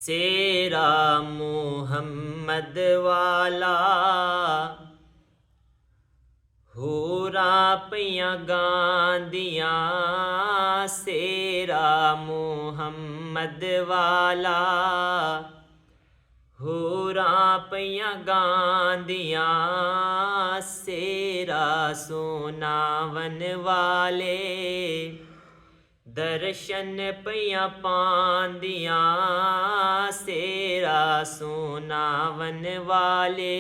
सेरा मुहम्मद वाला होरां पईयां गांदियां। सेरा मुहम्मद वाला होरां पईयां गांदियां। सेरा सुनावन वाले दर्शन पईयां पांदियां। सेरा सुनावन वाले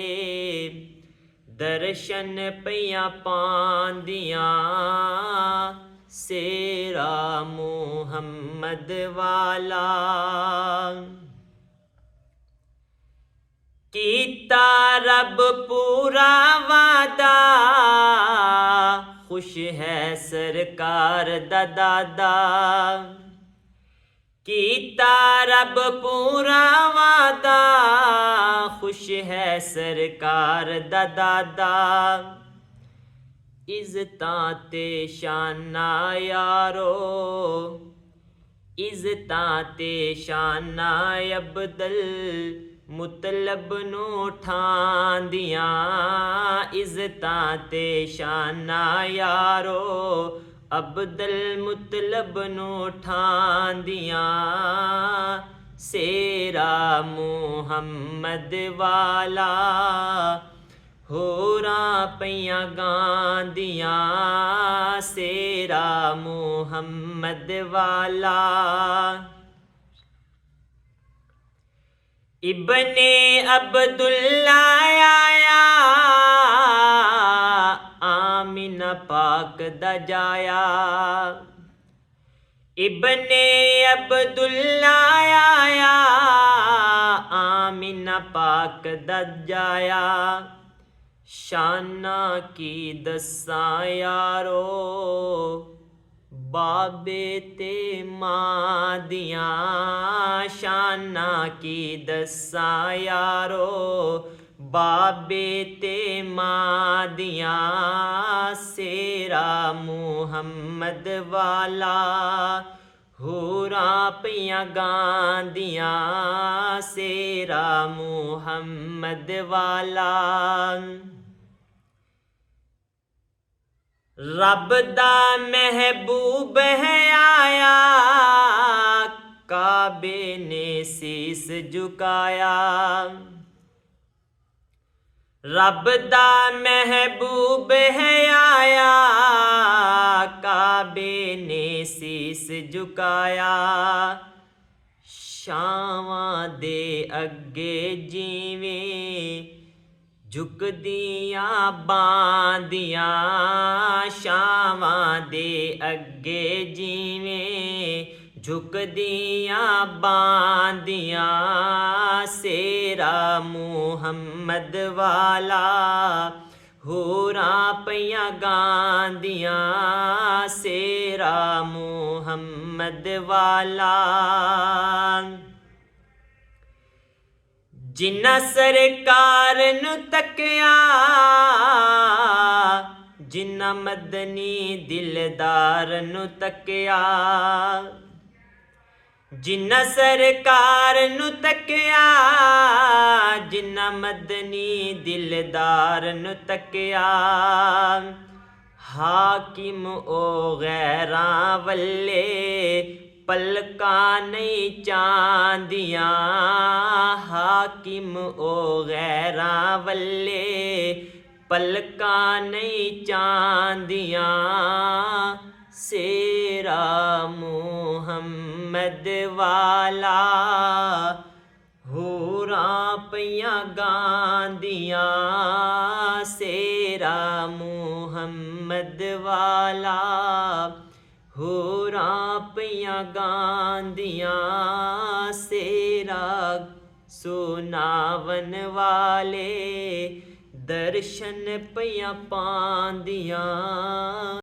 दर्शन पईयां पांदियां। सेरा मुहम्मद वाला कीता रब पूरा वादा। खुश है सरकार दा दादा। कीता रब पूरा वादा। खुश है सरकार दा दादा। इज़्ज़तां ते शाना यारो इज़्ज़तां ते शाना अब्दुल मुतलब नूं ठांदियां। इज़्ज़तां ते शाना यारो अब्दुल मुतलब नूं ठांदियां। सेरा मुहम्मद वाला होरां पईयां गांदियां। सेरा मुहम्मद वाला इब्ने अब्दुल्ला आया। आमिना पाक दा जाया। इब्ने अब्दुल्ला आया। आमिना पाक दा जाया। शाना की दस्सां यारो बाबे ते मां दियां। शाना की दस्सां यारो बाबे ते मां दियां। सेरा मुहम्मद वाला होरां पईयां गांदियां। सेरा मुहम्मद वाला रब दा महबूब है आया। काबे ने शीस झुकाया। रब दा महबूब है आया। काबे ने शीस झुकाया। शावां दे अगे जिवें झुकदियां बांदियां। शावां दे अगे जिवें झुकदियां बांदियां। सेरा मुहम्मद वाला होरां पईयां गांदियां। सेरा मुहम्मद वाला जिन्ना सरकार नूं तकिया। जिन्ना मदनी दिलदार नूं तकिया। जिन्ना सरकार नूं तकिया। जिन्ना मदनी दिलदार नूं तकिया। हाकिम ओ गैरां वल्ले पलकां नहीं चांदियां। हाकिम ओ गैरां वल्ले पलकां नहीं चांदियां। सेरा मुहम्मद वाला होरां पईयां गांदियां। सेरा मुहम्मद वाला होरां पईयां गांदियां। सेरा सुनावन वाले दर्शन पईयां पांदियां।